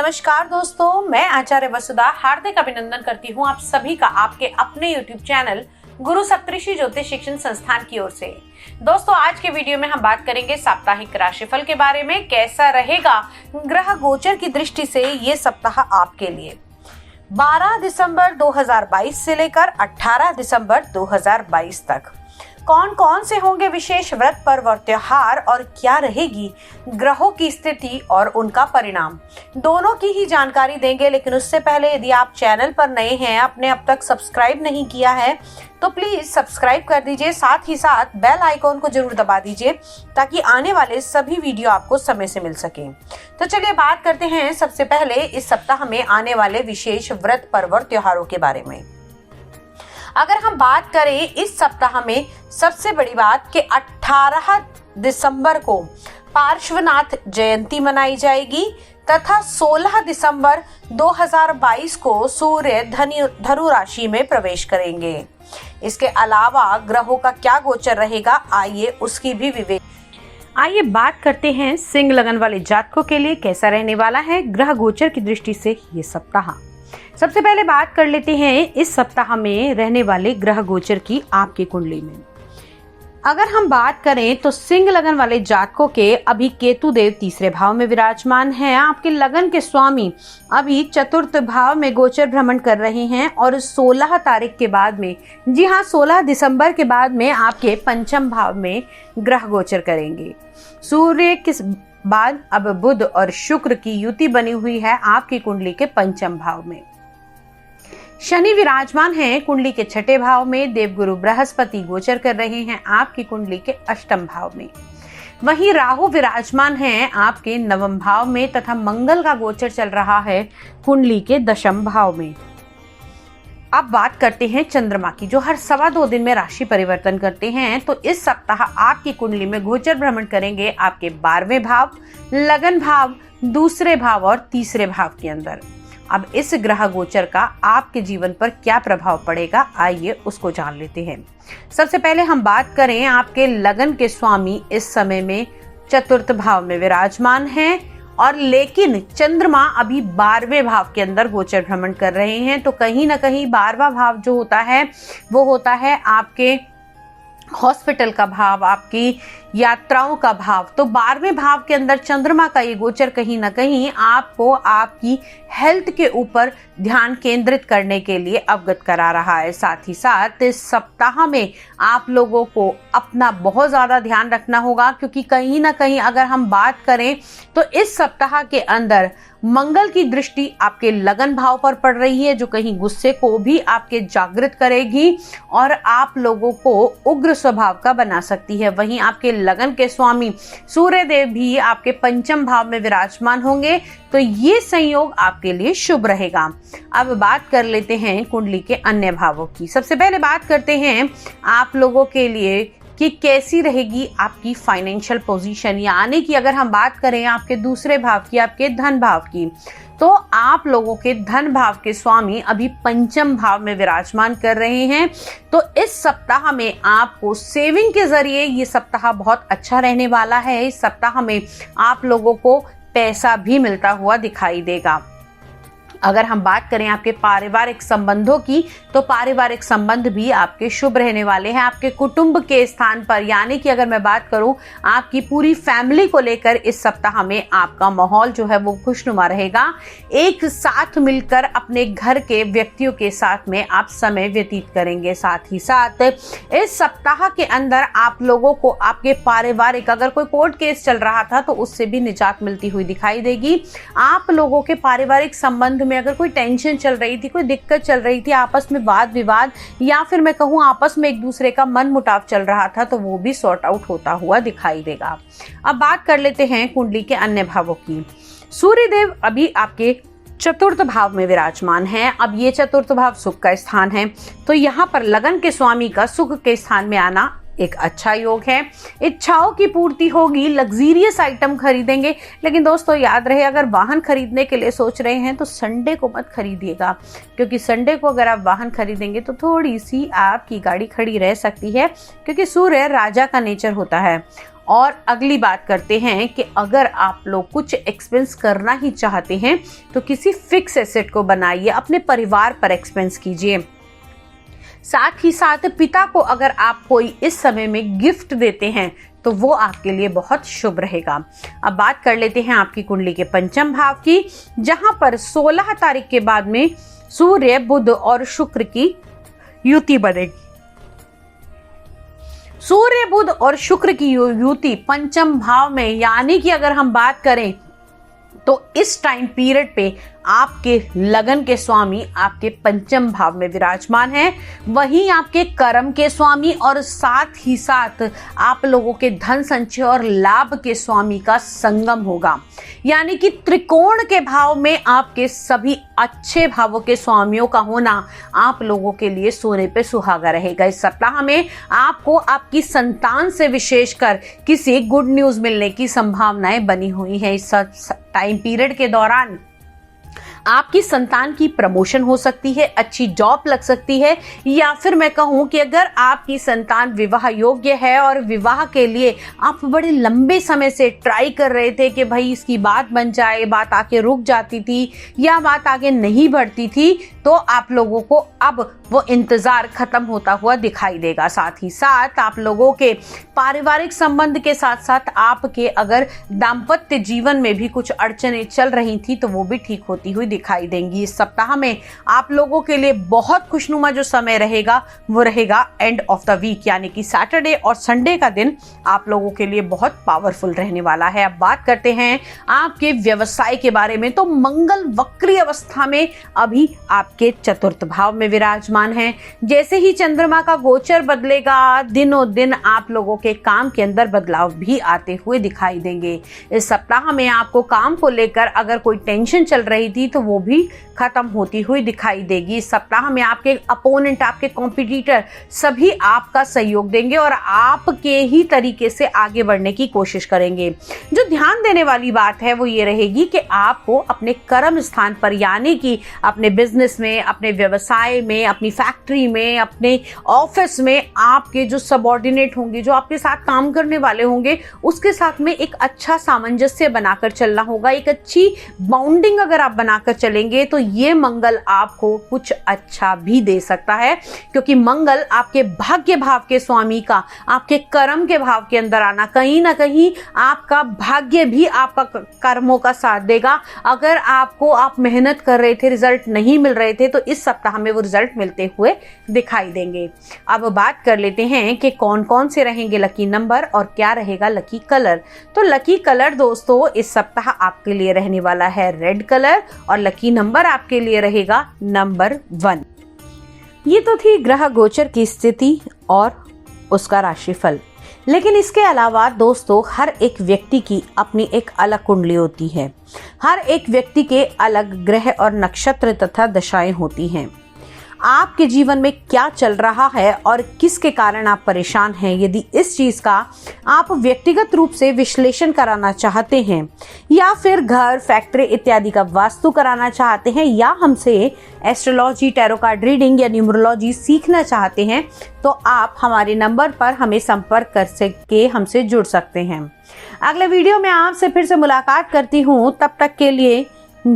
नमस्कार दोस्तों, मैं आचार्य वसुधा हार्दिक अभिनंदन करती हूँ आप सभी का आपके अपने YouTube चैनल गुरु सप्तऋषि ज्योतिष शिक्षण संस्थान की ओर से। दोस्तों, आज के वीडियो में हम बात करेंगे साप्ताहिक राशिफल के बारे में। कैसा रहेगा ग्रह गोचर की दृष्टि से ये सप्ताह आपके लिए 12 दिसंबर 2022 से लेकर 18 दिसंबर 2022 तक। कौन कौन से होंगे विशेष व्रत पर्व और त्योहार और क्या रहेगी ग्रहों की स्थिति और उनका परिणाम, दोनों की ही जानकारी देंगे। लेकिन उससे पहले यदि आप चैनल पर नए हैं, आपने अब तक सब्सक्राइब नहीं किया है तो प्लीज सब्सक्राइब कर दीजिए। साथ ही साथ बेल आइकॉन को जरूर दबा दीजिए ताकि आने वाले सभी वीडियो आपको समय से मिल सके। तो चलिए बात करते हैं सबसे पहले इस सप्ताह में आने वाले विशेष व्रत पर्व और त्योहारों के बारे में। अगर हम बात करें इस सप्ताह में सबसे बड़ी बात कि 18 दिसंबर को पार्श्वनाथ जयंती मनाई जाएगी तथा 16 दिसंबर 2022 को सूर्य धनु राशि में प्रवेश करेंगे। इसके अलावा ग्रहों का क्या गोचर रहेगा, आइए उसकी भी आइए बात करते हैं सिंह लगन वाले जातकों के लिए कैसा रहने वाला है ग्रह गोचर की दृष्टि से ये सप्ताह। सबसे पहले बात कर लेते हैं इस सप्ताह में रहने वाले ग्रह गोचर की आपकी कुंडली में। अगर हम बात करें तो सिंह लगन वाले जातकों के अभी केतु देव तीसरे भाव में विराजमान हैं। आपके लगन के स्वामी अभी चतुर्थ भाव में गोचर भ्रमण कर रहे हैं और 16 तारीख के बाद में, जी हाँ 16 दिसंबर के बाद में आपके पंचम भाव में ग्रह गोचर करेंगे। सूर्य के बाद अब बुध और शुक्र की युति बनी हुई है आपकी कुंडली के पंचम भाव में। शनि विराजमान हैं कुंडली के छठे भाव में। देवगुरु बृहस्पति गोचर कर रहे हैं आपकी कुंडली के अष्टम भाव में। वहीं राहु विराजमान हैं आपके नवम भाव में तथा मंगल का गोचर चल रहा है कुंडली के दशम भाव में। अब बात करते हैं चंद्रमा की, जो हर 2.25 दिन में राशि परिवर्तन करते हैं। तो इस सप्ताह आपकी कुंडली में गोचर भ्रमण करेंगे आपके 12वें भाव, लगन भाव, दूसरे भाव और तीसरे भाव के अंदर। अब इस ग्रह गोचर का आपके जीवन पर क्या प्रभाव पड़ेगा, आइए उसको जान लेते हैं। सबसे पहले हम बात करें आपके लगन के स्वामी इस समय में चतुर्थ भाव में विराजमान हैं और लेकिन चंद्रमा अभी 12वें भाव के अंदर गोचर भ्रमण कर रहे हैं। तो कहीं ना कहीं 12वां भाव जो होता है वो होता है आपके हॉस्पिटल का भाव, आपकी यात्राओं का भाव। तो 12वें भाव के अंदर चंद्रमा का ये गोचर कहीं ना कहीं आपको आपकी हेल्थ के ऊपर ध्यान केंद्रित करने के लिए अवगत करा रहा है। साथ ही साथ इस सप्ताह में आप लोगों को अपना बहुत ज्यादा ध्यान रखना होगा, क्योंकि कहीं ना कहीं अगर हम बात करें तो इस सप्ताह के अंदर मंगल की दृष्टि आपके लगन भाव पर पड़ रही है, जो कहीं गुस्से को भी आपके जागृत करेगी और आप लोगों को उग्र स्वभाव का बना सकती है। वहीं आपके लगन के स्वामी सूर्य देव भी आपके पंचम भाव में विराजमान होंगे, तो ये संयोग आपके लिए शुभ रहेगा। अब बात कर लेते हैं कुंडली के अन्य भावों की। सबसे पहले बात करते हैं आप लोगों के लिए कि कैसी रहेगी आपकी फाइनेंशियल पोजीशन, यानी कि अगर हम बात करें आपके दूसरे भाव की, आपके धन भाव की, तो आप लोगों के धन भाव के स्वामी अभी पंचम भाव में विराजमान कर रहे हैं। तो इस सप्ताह में आपको सेविंग के जरिए ये सप्ताह बहुत अच्छा रहने वाला है। इस सप्ताह में आप लोगों को पैसा भी मिलता हुआ दिखाई देगा। अगर हम बात करें आपके पारिवारिक संबंधों की, तो पारिवारिक संबंध भी आपके शुभ रहने वाले हैं आपके कुटुंब के स्थान पर। यानी कि अगर मैं बात करूं आपकी पूरी फैमिली को लेकर इस सप्ताह में आपका माहौल जो है वो खुशनुमा रहेगा। एक साथ मिलकर अपने घर के व्यक्तियों के साथ में आप समय व्यतीत करेंगे। साथ ही साथ इस सप्ताह के अंदर आप लोगों को आपके पारिवारिक, अगर कोई कोर्ट केस चल रहा था तो उससे भी निजात मिलती हुई दिखाई देगी। आप लोगों के पारिवारिक संबंध में अगर कोई टेंशन चल रही थी, कोई दिक्कत चल रही थी, आपस में वाद विवाद या फिर मैं कहूँ आपस में एक दूसरे का मन मुटाव चल रहा था, तो वो भी सॉर्ट आउट होता हुआ दिखाई देगा। अब बात कर लेते हैं कुंडली के अन्य भावों की। सूर्य देव अभी आपके चतुर्थ भाव में विराजमान हैं। अब ये चतुर्थ भाव सुख का स्थान है, तो यहाँ पर लगन के स्वामी का सुख के स्थान में आना एक अच्छा योग है। इच्छाओं की पूर्ति होगी, लग्जीरियस आइटम खरीदेंगे। लेकिन दोस्तों याद रहे, अगर वाहन खरीदने के लिए सोच रहे हैं तो संडे को मत खरीदिएगा, क्योंकि संडे को अगर आप वाहन खरीदेंगे तो थोड़ी सी आपकी गाड़ी खड़ी रह सकती है, क्योंकि सूर्य राजा का नेचर होता है और अगली बात करते हैं कि अगर आप लोग कुछ एक्सपेंस करना ही चाहते हैं तो किसी फिक्स एसेट को बनाइए, अपने परिवार पर एक्सपेंस कीजिए। साथ ही साथ पिता को अगर आप कोई इस समय में गिफ्ट देते हैं तो वो आपके लिए बहुत शुभ रहेगा। अब बात कर लेते हैं आपकी कुंडली के पंचम भाव की, जहां पर 16 तारीख के बाद में सूर्य, बुध और शुक्र की युति बनेगी। सूर्य, बुध और शुक्र की युति पंचम भाव में, यानी कि अगर हम बात करें तो इस टाइम पीरियड पे आपके लगन के स्वामी आपके पंचम भाव में विराजमान हैं, वहीं आपके कर्म के स्वामी और साथ ही साथ आप लोगों के धन संचय और लाभ के स्वामी का संगम होगा। यानी कि त्रिकोण के भाव में आपके सभी अच्छे भावों के स्वामियों का होना आप लोगों के लिए सोने पे सुहागा रहेगा। इस सप्ताह में आपको आपकी संतान से विशेषकर किसी गुड न्यूज मिलने की संभावनाएं बनी हुई हैं। इस टाइम पीरियड के दौरान आपकी संतान की प्रमोशन हो सकती है, अच्छी जॉब लग सकती है, या फिर मैं कहूं कि अगर आपकी संतान विवाह योग्य है और विवाह के लिए आप बड़े लंबे समय से ट्राई कर रहे थे कि भाई इसकी बात बन जाए, बात आके रुक जाती थी या बात आगे नहीं बढ़ती थी, तो आप लोगों को अब वो इंतजार खत्म होता हुआ दिखाई देगा। साथ ही साथ आप लोगों के पारिवारिक संबंध के साथ साथ आपके अगर दाम्पत्य जीवन में भी कुछ अड़चनें चल रही थी तो वो भी ठीक होती हुई दिखाई देंगी। इस सप्ताह में आप लोगों के लिए बहुत खुशनुमा जो समय रहेगा वो रहेगा एंड ऑफ द वीक, यानी कि सैटरडे और संडे का दिन आप लोगों के लिए बहुत पावरफुल रहने वाला है। अब बात करते हैं आपके व्यवसाय के बारे में, तो मंगल वक्री अवस्था में अभी आपके चतुर्थ भाव में विराजमान है। जैसे ही चंद्रमा का गोचर बदलेगा, दिनों दिन आप लोगों के काम के अंदर बदलाव भी आते हुए दिखाई देंगे। इस सप्ताह में आपको काम को लेकर अगर कोई टेंशन चल रही थी तो वो भी खत्म होती हुई दिखाई देगी। इस सप्ताह में आपके अपोनेंट, आपके कॉम्पिटिटर सभी आपका सहयोग देंगे और आपके ही तरीके से आगे बढ़ने की कोशिश करेंगे। जो ध्यान देने वाली बात है वो ये रहेगी कि आपको अपने कर्म स्थान पर, यानी कि अपने बिजनेस में, अपने व्यवसाय में, अपनी फैक्ट्री में, अपने ऑफिस में आपके जो सबऑर्डिनेट होंगे, जो आपके साथ काम करने वाले होंगे, उसके साथ में एक अच्छा सामंजस्य बनाकर चलना होगा। एक अच्छी बाउंडिंग अगर आप बनाकर चलेंगे तो ये मंगल आपको कुछ अच्छा भी दे सकता है, क्योंकि मंगल आपके भाग्य भाव के स्वामी का आपके कर्म के भाव के अंदर आना कहीं ना कहीं आपका भाग्य भी आपका कर्मों का साथ देगा। अगर आप मेहनत कर रहे थे, रिजल्ट नहीं मिल रहे थे, तो इस सप्ताह में वो रिजल्ट मिलते हुए दिखाई देंगे। अब बात कर लेते हैं कि कौन कौन से रहेंगे लकी नंबर और क्या रहेगा लकी कलर। तो लकी कलर दोस्तों इस सप्ताह आपके लिए रहने वाला है रेड कलर और लकी नंबर आपके लिए रहेगा नंबर 1। ये तो थी ग्रह गोचर की स्थिति और उसका राशिफल, लेकिन इसके अलावा दोस्तों हर एक व्यक्ति की अपनी एक अलग कुंडली होती है। हर एक व्यक्ति के अलग ग्रह और नक्षत्र तथा दशाएं होती हैं। आपके जीवन में क्या चल रहा है और किसके कारण आप परेशान हैं, यदि इस चीज का आप व्यक्तिगत रूप से विश्लेषण कराना चाहते हैं या फिर घर, फैक्ट्री इत्यादि का वास्तु कराना चाहते हैं या हमसे एस्ट्रोलॉजी, टैरो कार्ड रीडिंग या न्यूमरोलॉजी सीखना चाहते हैं, तो आप हमारे नंबर पर हमें संपर्क कर सके हमसे जुड़ सकते हैं। अगले वीडियो में आपसे फिर से मुलाकात करती हूँ, तब तक के लिए